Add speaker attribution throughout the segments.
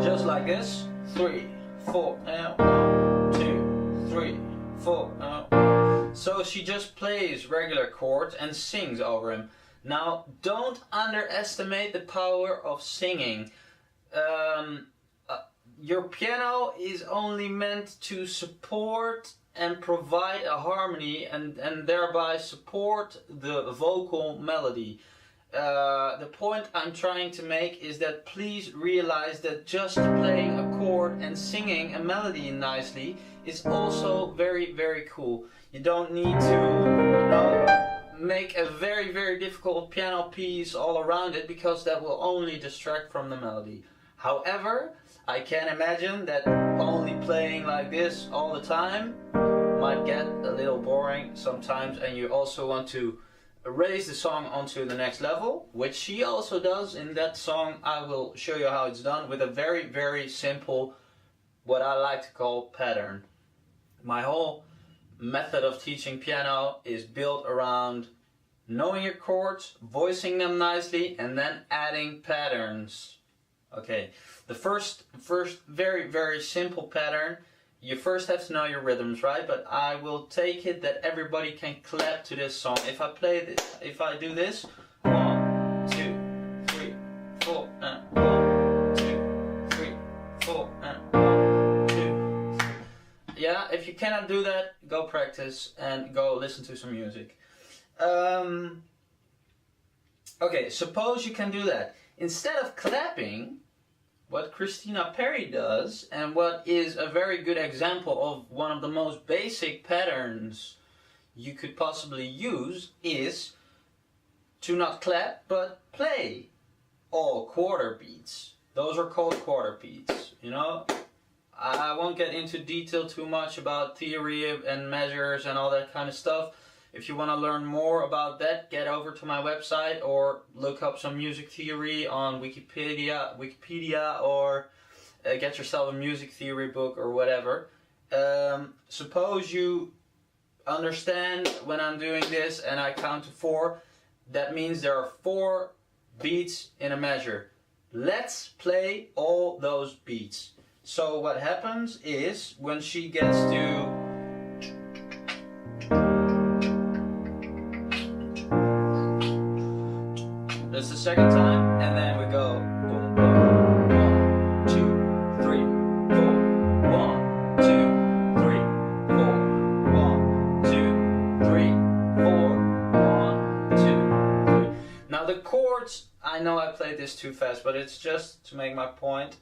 Speaker 1: just like this. 3, 4, and 1, 2, 3, 4. So she just plays regular chords and sings over him. Now, don't underestimate the power of singing. Your piano is only meant to support and provide a harmony and thereby support the vocal melody. The point I'm trying to make is that please realize that just playing a chord and singing a melody nicely is also very, very cool. You don't need to, make a very, very difficult piano piece all around it, because that will only distract from the melody. However, I can imagine that only playing like this all the time might get a little boring sometimes, and you also want to raise the song onto the next level, which she also does in that song. I will show you how it's done with a very, very simple, what I like to call pattern. My whole method of teaching piano is built around knowing your chords, voicing them nicely, and then adding patterns. Okay, the first very, very simple pattern, you first have to know your rhythms, right? But I will take it that everybody can clap to this song. If I play this, if I do this, 1, 2, 3, 4, and 1, 2, 3, 4, and 1, 2. Yeah, if you cannot do that, go practice and go listen to some music. Okay, suppose you can do that. Instead of clapping, what Christina Perry does, and what is a very good example of one of the most basic patterns you could possibly use, is to not clap, but play all quarter beats. Those are called quarter beats, I won't get into detail too much about theory and measures and all that kind of stuff. If you want to learn more about that, get over to my website or look up some music theory on Wikipedia, or get yourself a music theory book or whatever. Suppose you understand when I'm doing this and I count to 4, that means there are 4 beats in a measure. Let's play all those beats. So what happens is, when she gets to that's the second time, and then we go boom, boom, 1, 2, 3, 4, 1, 2, 3, 4, 1, 2, 3, 4, 1, 2, 3. Now the chords, I know I played this too fast, but it's just to make my point.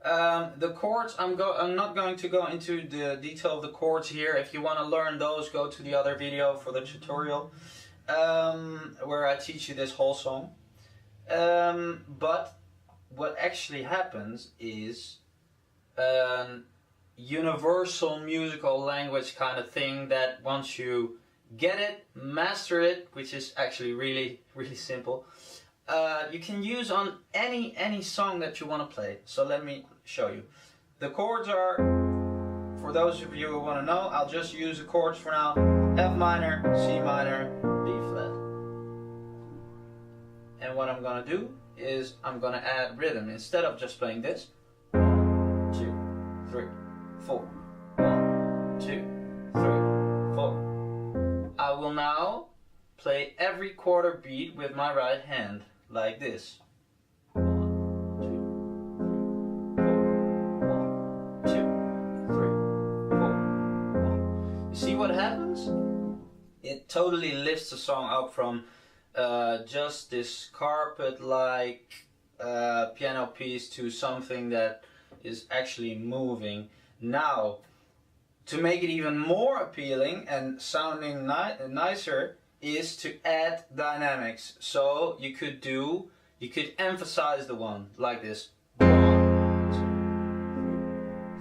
Speaker 1: The chords, I'm not going to go into the detail of the chords here. If you want to learn those, go to the other video for the tutorial. Where I teach you this whole song. But what actually happens is universal musical language kind of thing, that once you get it, master it, which is actually really, really simple, you can use on any song that you want to play. So let me show you. The chords are, for those of you who want to know, I'll just use the chords for now. F minor, C minor, B flat. And what I'm going to do is I'm going to add rhythm. Instead of just playing this, 1, 2, 3, 4, 1, 2, 3, 4. I will now play every quarter beat with my right hand, like this. 1, 2, 3, 4. You see what happens? It totally lifts the song up from just this carpet-like piano piece to something that is actually moving. Now, to make it even more appealing and sounding nicer, is to add dynamics. So you could emphasize the one like this. 1, 2,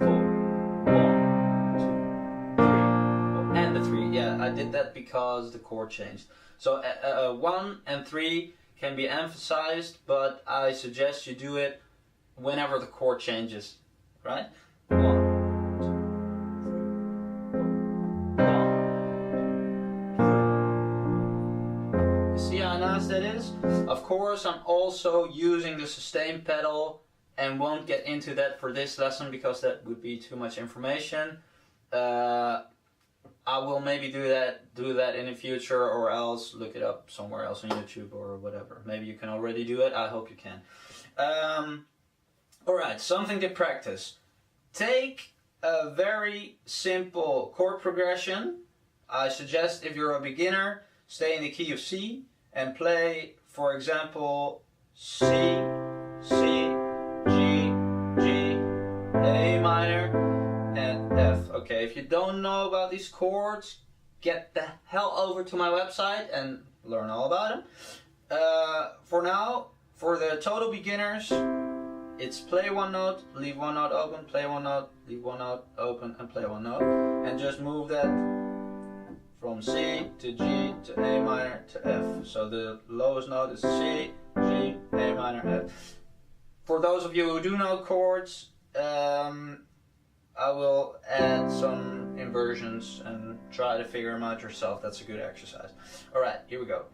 Speaker 1: 3, 4, 1, 2, 3, 4, and the 3. Yeah, I did that because the chord changed. So 1 and 3 can be emphasized, but I suggest you do it whenever the chord changes, right? 1, 2, 3, 4, 1. You see how nice that is? Of course, I'm also using the sustain pedal and won't get into that for this lesson because that would be too much information. I will maybe do that in the future, or else look it up somewhere else on YouTube or whatever. Maybe you can already do it. I hope you can. Alright, something to practice. Take a very simple chord progression. I suggest, if you're a beginner, stay in the key of C and play, for example, C, C, G, G, A minor, and F. Okay, if you don't know about these chords, get the hell over to my website and learn all about them. For now, for the total beginners, it's play one note, leave one note open, play one note, leave one note open, and play one note. And just move that from C to G to A minor to F. So the lowest note is C, G, A minor, F. For those of you who do know chords, I will add some inversions and try to figure them out yourself. That's a good exercise. Alright, here we go.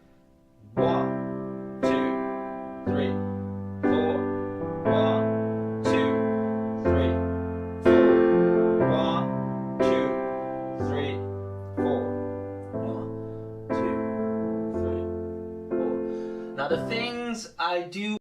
Speaker 1: 1, 2, 3, 4. 1, 2, 3, 4. 1, 2, 3, 4. 1, 2, 3, 4. Now the things I do